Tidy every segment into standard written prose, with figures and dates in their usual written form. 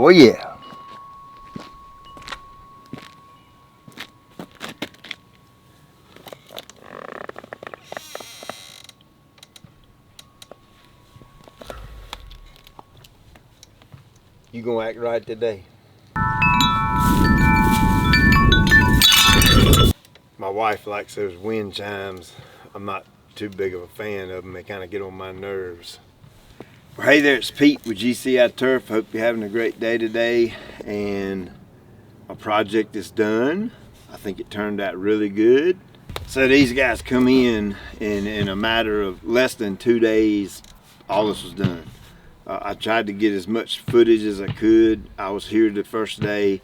Oh yeah. You gonna act right today? My wife likes those wind chimes. I'm not too big of a fan of them. They kind of get on my nerves. Well, hey there, it's Pete with GCI Turf. Hope you're having a great day today. And my project is done. I think it turned out really good. So these guys come in a matter of less than 2 days, all this was done. I tried to get as much footage as I could. I was here the first day,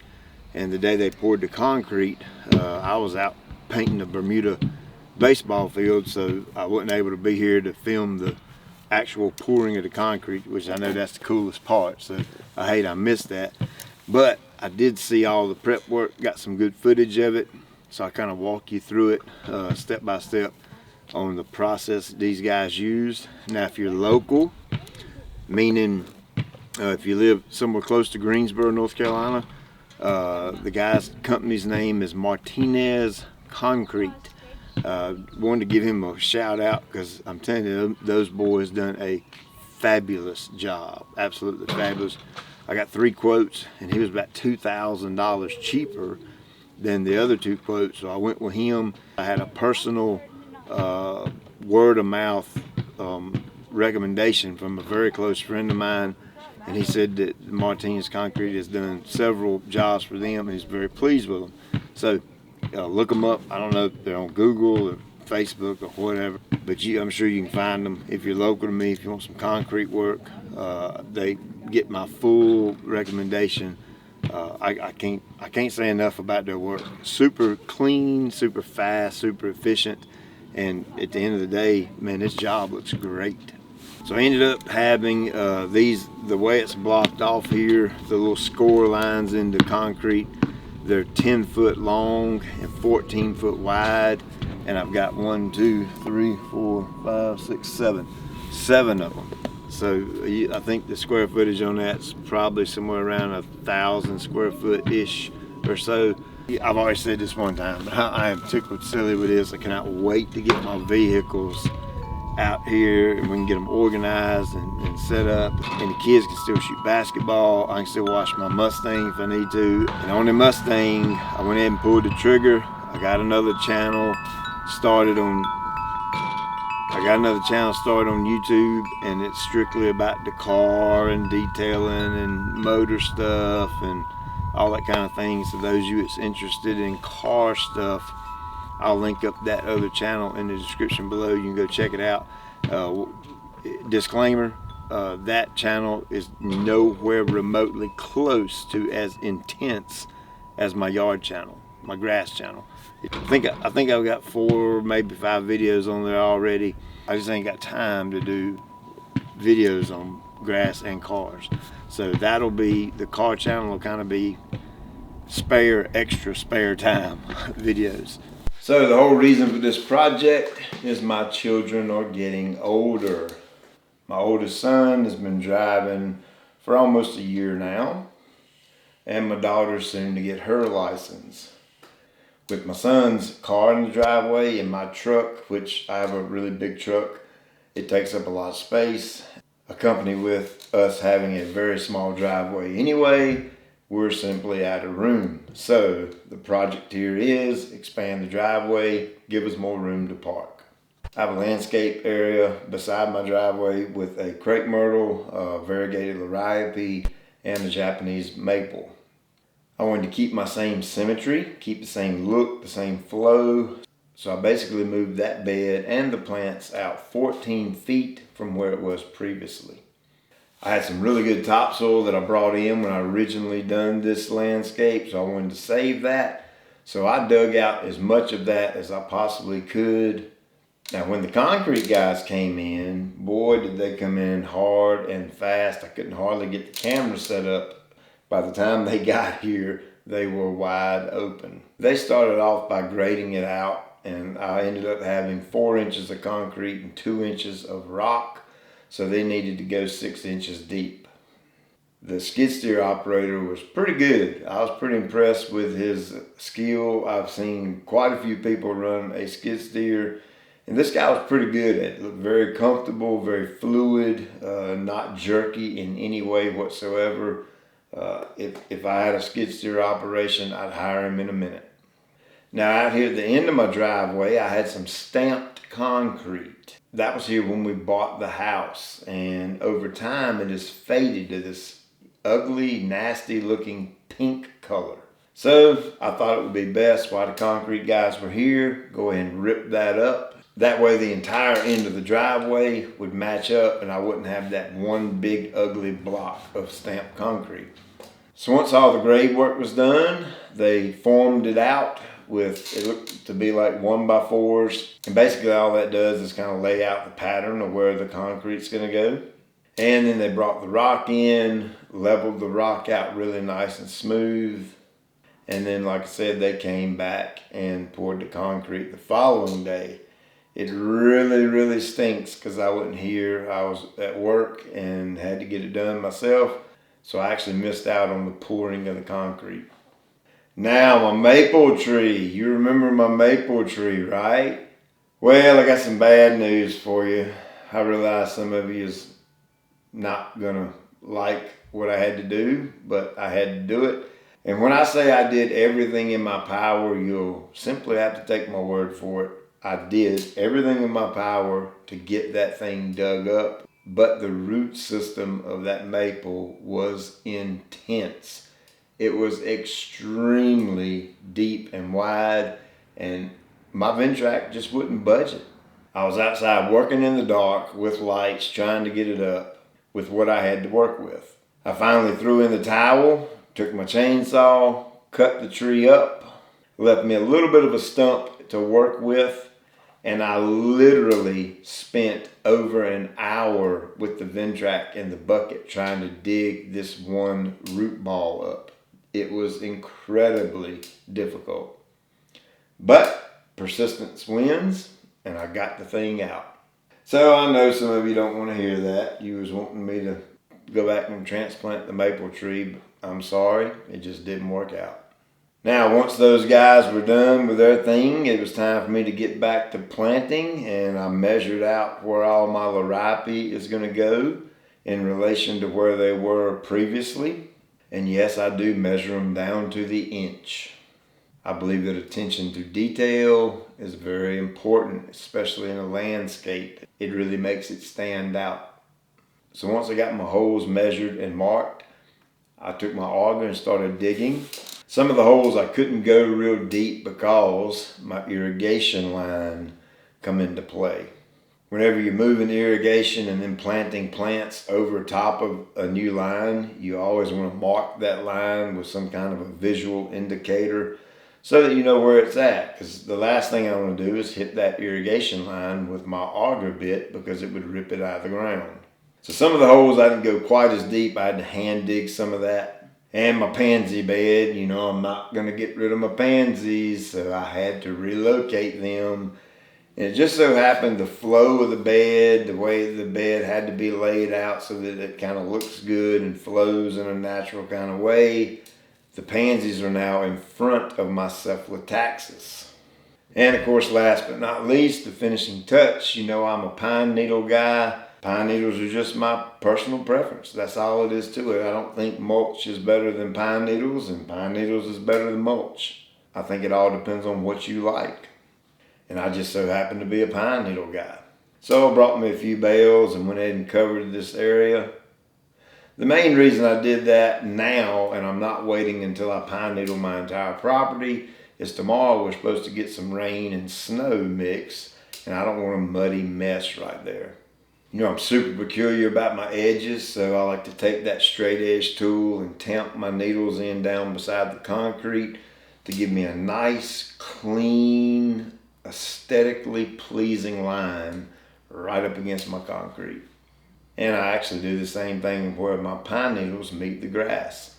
and the day they poured the concrete, I was out painting the Bermuda baseball field, so I wasn't able to be here to film the actual pouring of the concrete, which I know that's the coolest part, so I missed that. But I did see all the prep work, got some good footage of it, so I kind of walk you through it step by step on the process these guys used. Now if you're local, meaning if you live somewhere close to Greensboro, North Carolina, the guy's company's name is Martinez Concrete. Wanted to give him a shout out because I'm telling you, those boys done a fabulous job, absolutely fabulous. I got 3 quotes, and he was about $2,000 cheaper than the other 2 quotes, so I went with him. I had a personal word of mouth recommendation from a very close friend of mine, and he said that Martinez Concrete has done several jobs for them, and he's very pleased with them. So look them up. I don't know if they're on Google or Facebook or whatever, but I'm sure you can find them if you're local to me. If you want some concrete work, they get my full recommendation. I can't say enough about their work. Super clean, super fast, super efficient, and at the end of the day, man, this job looks great. So I ended up having the way it's blocked off here, the little score lines in the concrete. They're 10 foot long and 14 foot wide, and I've got 1, 2, 3, 4, 5, 6, 7 of them. So I think the square footage on that's probably somewhere around 1,000 square foot ish or so. I've already said this one time, but I am tickled silly with this. I cannot wait to get my vehicles out here and we can get them organized and set up, and the kids can still shoot basketball. I can still wash my Mustang if I need to. And on the Mustang, I went ahead and pulled the trigger. I got another channel started on YouTube, and it's strictly about the car and detailing and motor stuff and all that kind of thing. So those of you that's interested in car stuff, I'll link up that other channel in the description below. You can go check it out. Disclaimer, that channel is nowhere remotely close to as intense as my yard channel, my grass channel. I think I've got 4, maybe 5 videos on there already. I just ain't got time to do videos on grass and cars. So that'll be, the car channel will kind of be extra spare time videos. So the whole reason for this project is my children are getting older. My oldest son has been driving for almost a year now, and my daughter's soon to get her license. With my son's car in the driveway and my truck, which I have a really big truck, it takes up a lot of space, accompanied with us having a very small driveway anyway, we're simply out of room. So the project here is expand the driveway, give us more room to park. I have a landscape area beside my driveway with a crepe myrtle, variegated liriope, and a Japanese maple. I wanted to keep my same symmetry, keep the same look, the same flow. So I basically moved that bed and the plants out 14 feet from where it was previously. I had some really good topsoil that I brought in when I originally done this landscape, so I wanted to save that. So I dug out as much of that as I possibly could. Now when the concrete guys came in, boy did they come in hard and fast. I couldn't hardly get the camera set up. By the time they got here, they were wide open. They started off by grading it out, and I ended up having 4 inches of concrete and 2 inches of rock. So they needed to go 6 inches deep. The skid steer operator was pretty good. I was pretty impressed with his skill. I've seen quite a few people run a skid steer, and this guy was pretty good at it. Looked very comfortable, very fluid, not jerky in any way whatsoever. If I had a skid steer operation, I'd hire him in a minute. Now out here at the end of my driveway, I had some stamped concrete. That was here when we bought the house, and over time it has faded to this ugly, nasty looking pink color. So I thought it would be best while the concrete guys were here, go ahead and rip that up. That way the entire end of the driveway would match up and I wouldn't have that one big ugly block of stamped concrete. So once all the grade work was done, they formed it out with, it looked to be like 1x4s. And basically all that does is kind of lay out the pattern of where the concrete's gonna go. And then they brought the rock in, leveled the rock out really nice and smooth. And then, like I said, they came back and poured the concrete the following day. It really, really stinks because I wasn't here. I was at work and had to get it done myself. So I actually missed out on the pouring of the concrete. Now, my maple tree. You remember my maple tree, right? Well, I got some bad news for you. I realize some of you is not gonna like what I had to do, but I had to do it. And when I say I did everything in my power, you'll simply have to take my word for it. I did everything in my power to get that thing dug up, but the root system of that maple was intense. It was extremely deep and wide, and my Ventrac just wouldn't budge it. I was outside working in the dark with lights, trying to get it up with what I had to work with. I finally threw in the towel, took my chainsaw, cut the tree up, left me a little bit of a stump to work with, and I literally spent over an hour with the Ventrac in the bucket trying to dig this one root ball up. It was incredibly difficult. But persistence wins, and I got the thing out. So I know some of you don't want to hear that. You was wanting me to go back and transplant the maple tree, but I'm sorry, it just didn't work out. Now, once those guys were done with their thing, it was time for me to get back to planting, and I measured out where all my liripe is going to go in relation to where they were previously. And yes, I do measure them down to the inch. I believe that attention to detail is very important, especially in a landscape. It really makes it stand out. So once I got my holes measured and marked, I took my auger and started digging. Some of the holes I couldn't go real deep because my irrigation line come into play. Whenever you're moving irrigation and then planting plants over top of a new line, you always want to mark that line with some kind of a visual indicator so that you know where it's at. Because the last thing I want to do is hit that irrigation line with my auger bit because it would rip it out of the ground. So some of the holes I didn't go quite as deep. I had to hand dig some of that. And my pansy bed, you know, I'm not going to get rid of my pansies, so I had to relocate them. And it just so happened the flow of the bed, the way the bed had to be laid out so that it kind of looks good and flows in a natural kind of way. The pansies are now in front of my cephalotaxis. And of course, last but not least, the finishing touch. You know, I'm a pine needle guy. Pine needles are just my personal preference. That's all it is to it. I don't think mulch is better than pine needles, and pine needles is better than mulch. I think it all depends on what you like. And I just so happen to be a pine needle guy. So I brought me a few bales and went ahead and covered this area. The main reason I did that now, and I'm not waiting until I pine needle my entire property, is tomorrow we're supposed to get some rain and snow mix, and I don't want a muddy mess right there. You know, I'm super peculiar about my edges, so I like to take that straight edge tool and tamp my needles in down beside the concrete to give me a nice, clean, aesthetically pleasing line right up against my concrete. And I actually do the same thing where my pine needles meet the grass.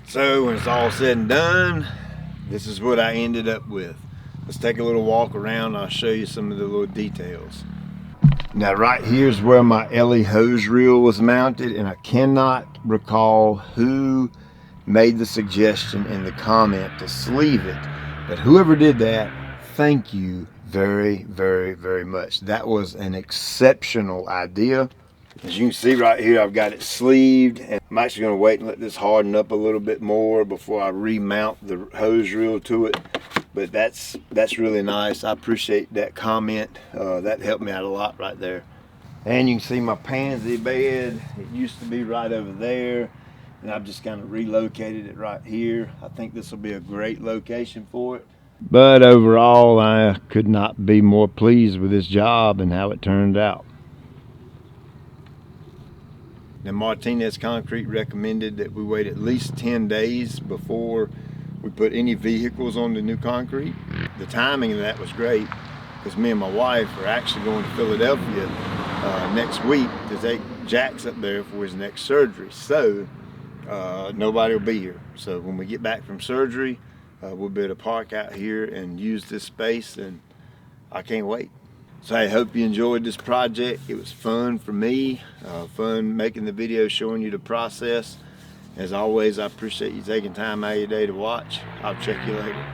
So when it's all said and done, this is what I ended up with. Let's take a little walk around and I'll show you some of the little details. Now right here's where my Ellie hose reel was mounted, and I cannot recall who made the suggestion in the comment to sleeve it, but whoever did that, thank you very, very, very much. That was an exceptional idea. As you can see right here, I've got it sleeved, and I'm actually going to wait and let this harden up a little bit more before I remount the hose reel to it. But that's really nice. I appreciate that comment. That helped me out a lot right there. And you can see my pansy bed. It used to be right over there, and I've just kind of relocated it right here. I think this will be a great location for it. But overall, I could not be more pleased with this job and how it turned out. Now, Martinez Concrete recommended that we wait at least 10 days before we put any vehicles on the new concrete. The timing of that was great because me and my wife are actually going to Philadelphia next week to take Jack's up there for his next surgery. So nobody will be here. So when we get back from surgery, we'll be able to park out here and use this space, and I can't wait. So I hope you enjoyed this project. It was fun for me, fun making the video, showing you the process. As always, I appreciate you taking time out of your day to watch. I'll check you later.